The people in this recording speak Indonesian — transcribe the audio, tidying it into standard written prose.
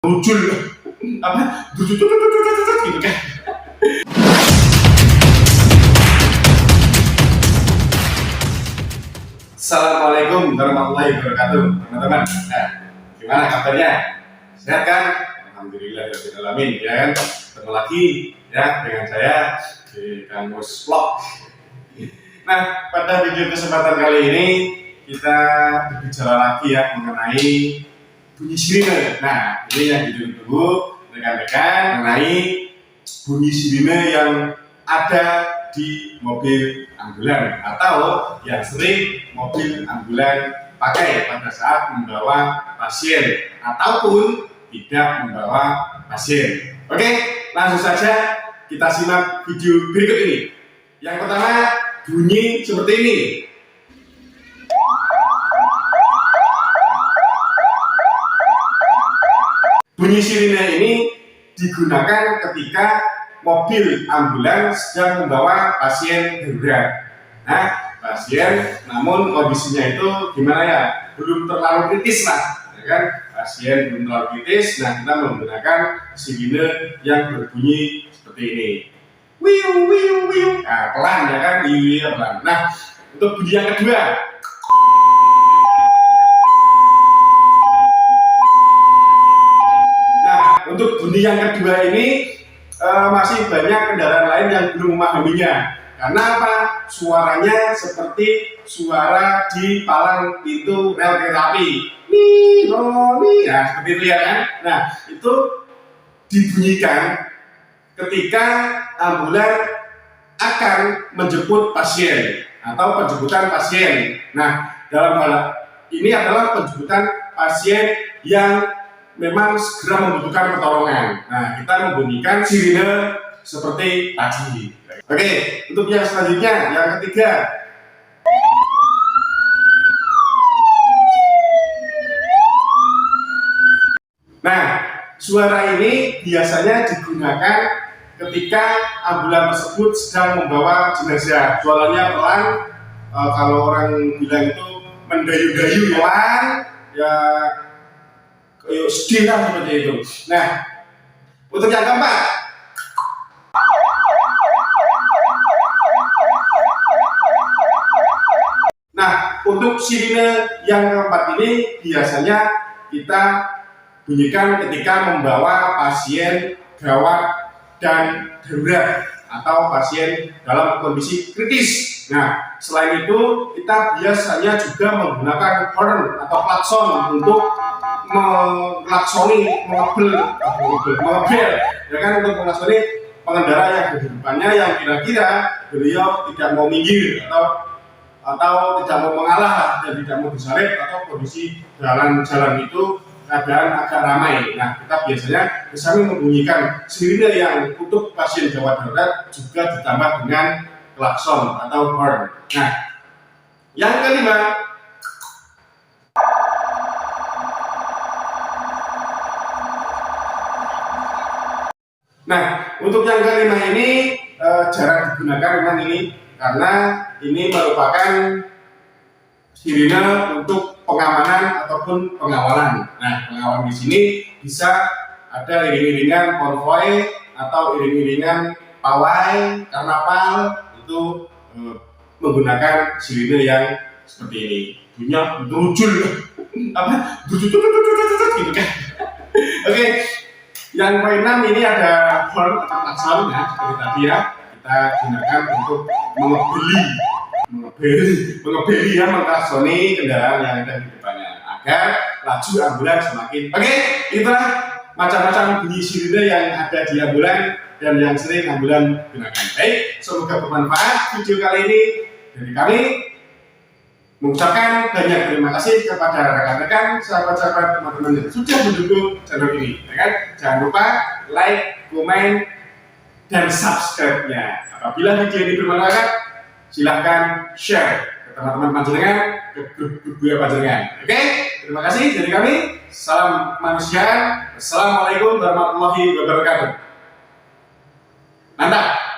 muncul apa gitu kan. Assalamualaikum warahmatullahi wabarakatuh, teman-teman. Nah, gimana kabarnya? Sehat kan? Alhamdulillah alamin ya kan. Ketemu lagi ya dengan saya di Kang Mus Vlog. Nah, pada video kesempatan kali ini kita berbicara lagi ya mengenai bunyi sirine. Nah, ini yang ditunggu rekan-rekan mengenai bunyi sirine yang ada di mobil ambulan atau yang sering mobil ambulan pakai pada saat membawa pasien ataupun tidak membawa pasien. Oke, langsung saja kita simak video berikut ini. Yang pertama, bunyi seperti ini. Bunyi sirine ini digunakan ketika mobil ambulans sedang membawa pasien darurat. Nah, pasien namun kondisinya itu gimana ya? Belum terlalu kritis lah, ya kan? Pasien belum terlalu kritis. Nah, kita menggunakan sirine yang berbunyi seperti ini. Wiu wiu wiu. Nah, pelan ya kan? Wiu pelan. Nah, untuk bunyi yang kedua. Untuk bunyi yang kedua ini masih banyak kendaraan lain yang belum memahaminya. Karena apa? Suaranya seperti suara di palang pintu rel kereta api. Nah, seperti itu ya kan? Nah, itu dibunyikan ketika ambulan akan menjemput pasien atau penjemputan pasien. Nah, dalam hal ini adalah penjemputan pasien yang memang segera membutuhkan pertolongan. Nah, kita membunyikan sirine seperti tadi. Oke, untuk yang selanjutnya, yang ketiga. Nah, suara ini biasanya digunakan ketika ambulan tersebut sedang membawa jenazah. Suaranya pelan, kalau orang bilang itu mendayu-dayu pelan, ya sedih lah seperti itu. Nah, untuk yang keempat, nah untuk sirine yang keempat ini biasanya kita bunyikan ketika membawa pasien gawat dan darurat atau pasien dalam kondisi kritis. Nah, selain itu kita biasanya juga menggunakan horn atau klakson untuk mengklaksoni, mengebel, ya kan, untuk menklaksoni pengendara yang di depannya yang kira-kira beliau tidak mau minggir atau tidak mau mengalah dan tidak mau disalib atau kondisi jalan itu keadaan agak ramai. Nah, kita biasanya bisa membunyikan sirine yang untuk pasien gawat darurat juga ditambah dengan klakson atau horn. Nah, yang kelima, nah untuk yang kelima ini jarang digunakan memang ini karena ini merupakan sirine untuk pengamanan ataupun pengawalan. Nah, pengawalan di sini bisa ada iring-iringan konvoi atau iring-iringan pawai, karnaval itu menggunakan sirine yang seperti ini. Bunyinya muncul apa? Gitu kan. Oke. Yang poin 6 ini ada horn atau klakson ya, seperti tadi ya. Kita gunakan untuk mengebeli ya, mengklaksoni kendaraan yang ada di depannya agar laju ambulans semakin. Oke, itulah macam-macam bunyi sirine yang ada di ambulan dan yang sering ambulan gunakan. Baik, semoga bermanfaat video kali ini dari kami. Mengucapkan banyak terima kasih kepada rekan-rekan, sahabat-sahabat, teman-teman yang sudah mendukung channel ini. Ya kan? Jangan lupa like, komen, dan subscribe-nya. Apabila video ini bermanfaat, silahkan share ke teman-teman panjenengan, ke grup panjenengan. Oke? Terima kasih dari kami. Salam kemanusiaan. Assalamualaikum warahmatullahi wabarakatuh. Mantap.